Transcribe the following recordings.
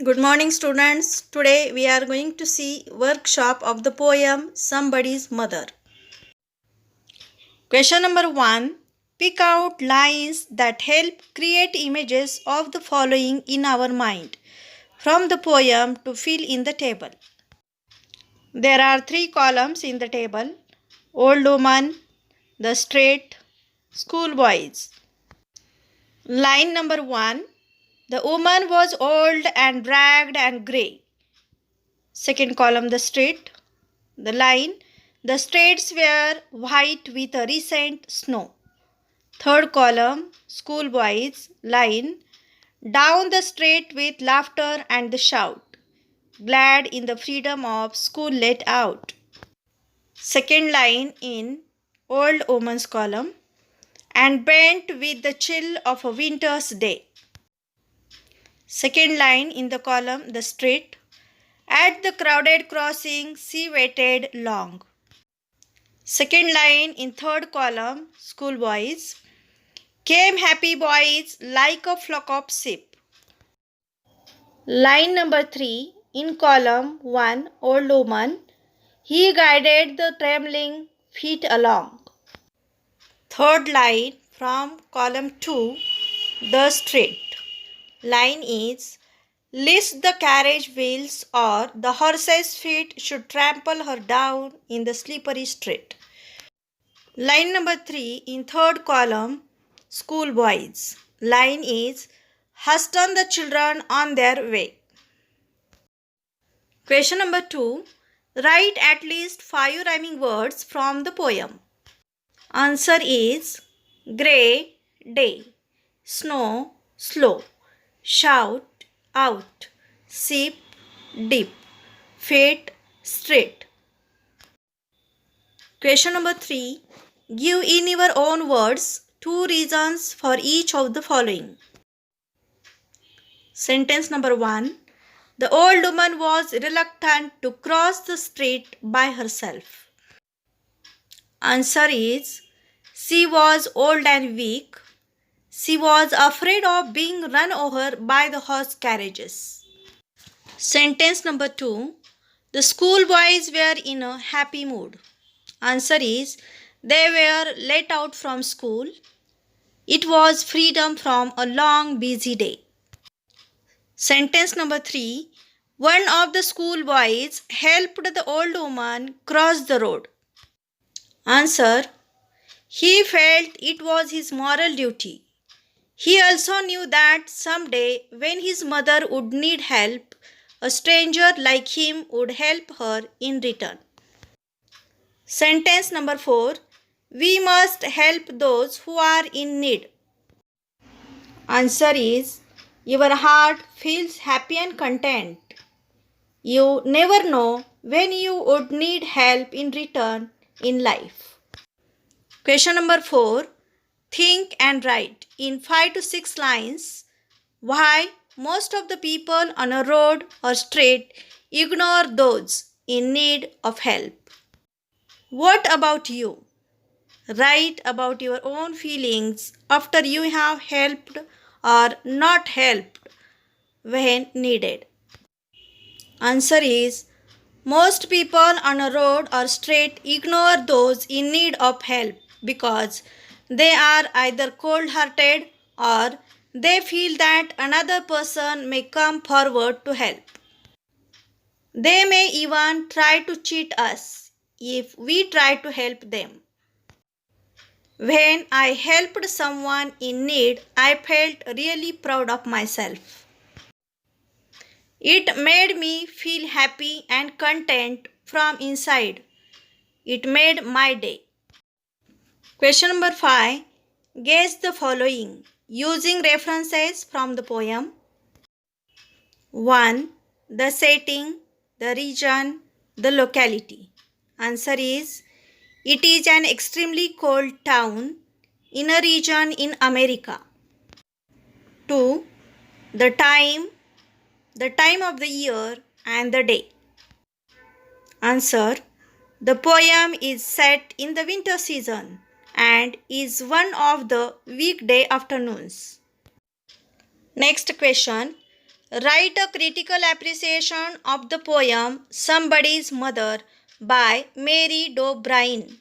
Good morning, students. Today we are going to see workshop of the poem Somebody's Mother. Question number 1. Pick out lines that help create images of the following in our mind from the poem to fill in the table. There are 3 columns in the table: old woman, the straight, schoolboys. Line number 1. The woman was old and ragged and grey. Second column, the straight. The line, the streets were white with a recent snow. Third column, schoolboys. Line, down the street with laughter and the shout, glad in the freedom of school let out. Second line in old woman's column, and bent with the chill of a winter's day. Second line in the column, the street, at the crowded crossing she waited long. Second line in third column, schoolboys, came happy boys like a flock of sheep. Line number 3 in column 1, old woman, he guided the trembling feet along. Third line from column 2, the street. Line is, lest the carriage wheels or the horse's feet should trample her down in the slippery street. Line number 3 in third column, schoolboys. Line is, hasten the children on their way. Question number 2. Write at least 5 rhyming words from the poem. Answer is grey, day, snow, slow, shout, out, sheep, deep, fate, straight. Question number 3. Give in your own words 2 reasons for each of the following. Sentence number 1. The old woman was reluctant to cross the street by herself. Answer is, she was old and weak. She was afraid of being run over by the horse carriages. Sentence number 2. The schoolboys were in a happy mood. Answer is, they were let out from school. It was freedom from a long busy day. Sentence number 3. One of the schoolboys helped the old woman cross the road. Answer, he felt it was his moral duty. He also knew that someday when his mother would need help, a stranger like him would help her in return. Sentence number 4. We must help those who are in need. Answer is, your heart feels happy and content. You never know when you would need help in return in life. Question number 4. Think and write in 5 to 6 lines why most of the people on a road or street ignore those in need of help. What about you? Write about your own feelings after you have helped or not helped when needed. Answer is, most people on a road or street ignore those in need of help because they are either cold-hearted or they feel that another person may come forward to help. They may even try to cheat us if we try to help them. When I helped someone in need, I felt really proud of myself. It made me feel happy and content from inside. It made my day. Question number 5. Guess the following using references from the poem. 1. The setting, the region, the locality. Answer is, it is an extremely cold town in a region in America. 2. The time of the year and the day. Answer, the poem is set in the winter season and is one of the weekday afternoons. Next question. Write a critical appreciation of the poem Somebody's Mother by Mary D'O'Brien.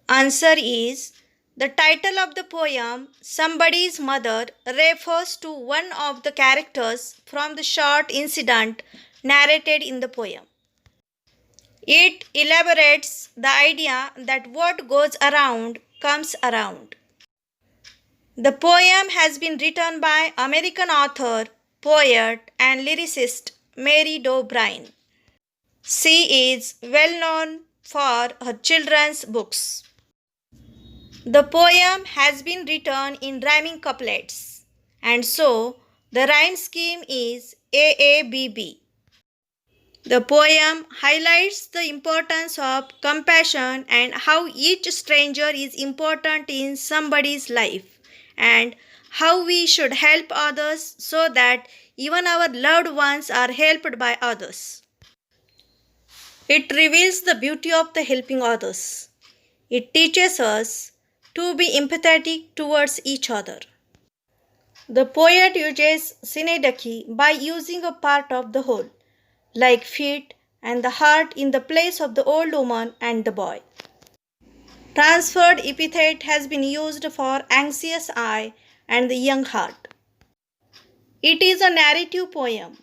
Answer is the title of the poem Somebody's Mother refers to one of the characters from the short incident narrated in the poem. It elaborates the idea that what goes around comes around. The poem has been written by American author, poet, and lyricist Mary D'O'Brien. She is well known for her children's books. The poem has been written in rhyming couplets, and so the rhyme scheme is AABB. The poem highlights the importance of compassion and how each stranger is important in somebody's life, and how we should help others so that even our loved ones are helped by others. It reveals the beauty of the helping others. It teaches us to be empathetic towards each other. The poet uses synecdoche by using a part of the whole, like feet and the heart in the place of the old woman and the boy. Transferred epithet has been used for anxious eye and the young heart. It is a narrative poem.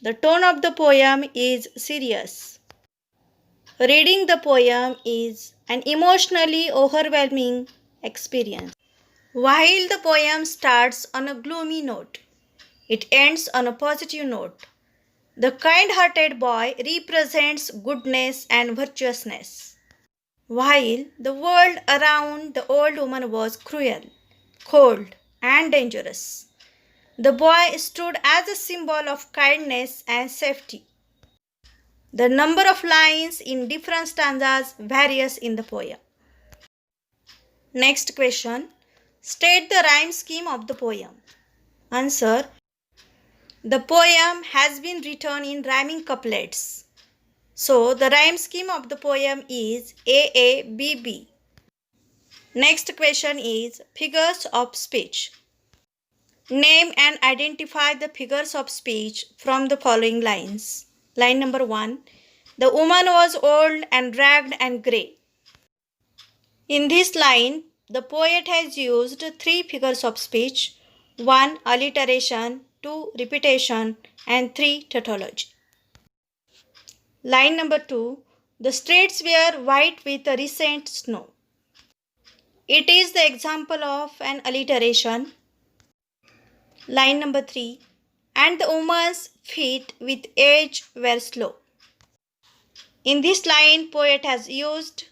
The tone of the poem is serious. Reading the poem is an emotionally overwhelming experience. While the poem starts on a gloomy note, it ends on a positive note. The kind-hearted boy represents goodness and virtuousness, while the world around the old woman was cruel, cold, and dangerous. The boy stood as a symbol of kindness and safety. The number of lines in different stanzas varies in the poem. Next question. State the rhyme scheme of the poem. Answer. The poem has been written in rhyming couplets. So, the rhyme scheme of the poem is AABB. Next question is figures of speech. Name and identify the figures of speech from the following lines. Line number 1. The woman was old and ragged and grey. In this line, the poet has used 3 figures of speech, 1 alliteration, 2 repetition, and 3 tautology. Line number 2. The streets were white with a recent snow. It is the example of an alliteration. Line number 3. And the woman's feet with age were slow. In this line, poet has used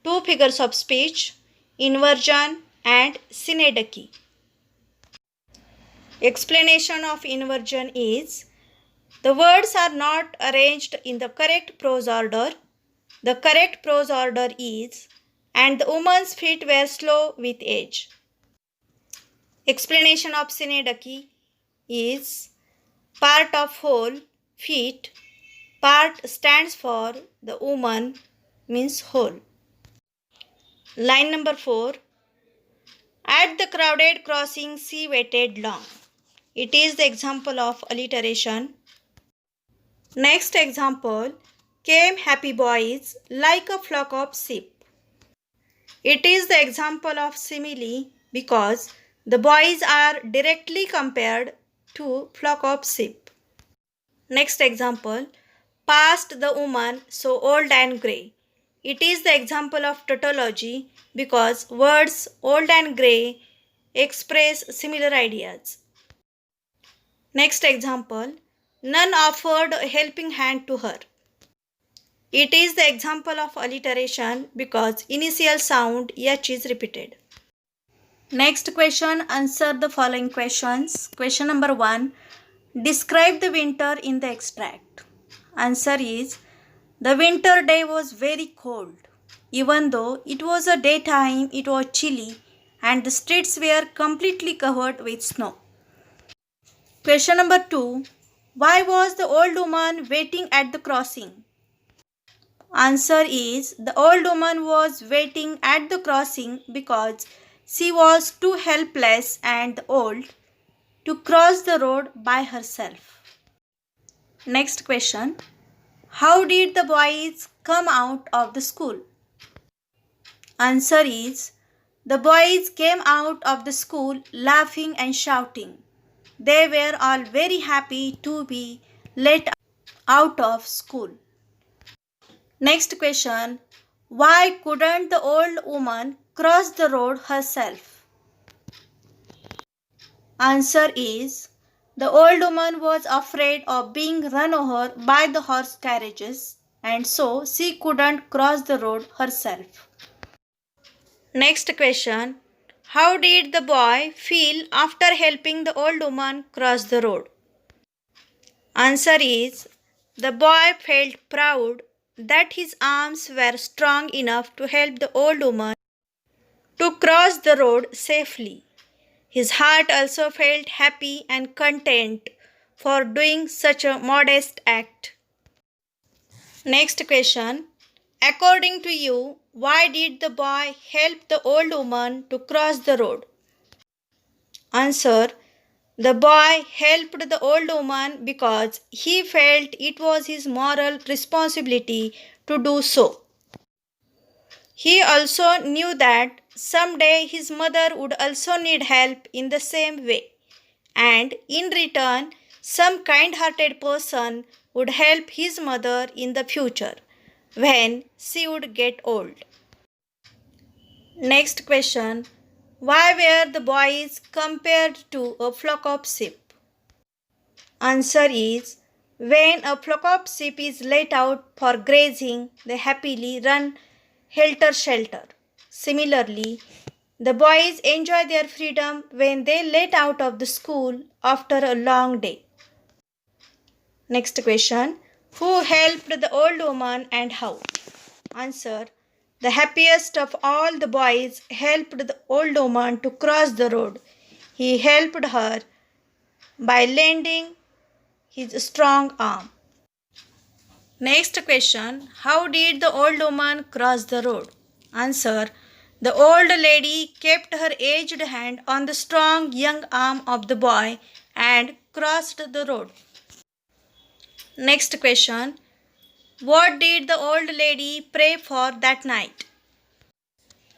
2 figures of speech, inversion and synecdoche. Explanation of inversion is, the words are not arranged in the correct prose order. The correct prose order is, and the woman's feet were slow with age. Explanation of synecdoche is, part of whole, feet, part stands for the woman, means whole. Line number 4. At the crowded crossing she waited long. It is the example of alliteration. Next example, came happy boys like a flock of sheep. It is the example of simile because the boys are directly compared to flock of sheep. Next example, past the woman so old and grey. It is the example of tautology because words old and grey express similar ideas. Next example, none offered a helping hand to her. It is the example of alliteration because initial sound H is repeated. Next question, answer the following questions. Question number 1, describe the winter in the extract. Answer is, the winter day was very cold. Even though it was a daytime, it was chilly and the streets were completely covered with snow. Question number 2. Why was the old woman waiting at the crossing? Answer is, the old woman was waiting at the crossing because she was too helpless and old to cross the road by herself. Next question. How did the boys come out of the school? Answer is, the boys came out of the school laughing and shouting. They were all very happy to be let out of school. Next question. Why couldn't the old woman cross the road herself? Answer is, the old woman was afraid of being run over by the horse carriages, and so she couldn't cross the road herself. Next question. How did the boy feel after helping the old woman cross the road? Answer is, the boy felt proud that his arms were strong enough to help the old woman to cross the road safely. His heart also felt happy and content for doing such a modest act. Next question. According to you, why did the boy help the old woman to cross the road? Answer. The boy helped the old woman because he felt it was his moral responsibility to do so. He also knew that someday his mother would also need help in the same way, and in return, some kind hearted person would help his mother in the future when she would get old. Next question. Why were the boys compared to a flock of sheep? Answer is, when a flock of sheep is let out for grazing, they happily run helter-skelter. Similarly, the boys enjoy their freedom when they let out of the school after a long day. Next question. Who helped the old woman and how? Answer. The happiest of all the boys helped the old woman to cross the road. He helped her by lending his strong arm. Next question. How did the old woman cross the road? Answer. The old lady kept her aged hand on the strong young arm of the boy and crossed the road. Next question. What did the old lady pray for that night?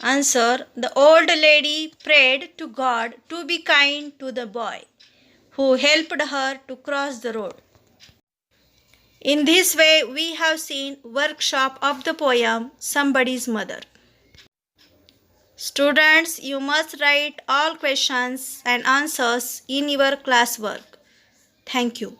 Answer. The old lady prayed to God to be kind to the boy who helped her to cross the road. In this way, we have seen workshop of the poem Somebody's Mother. Students, you must write all questions and answers in your classwork. Thank you.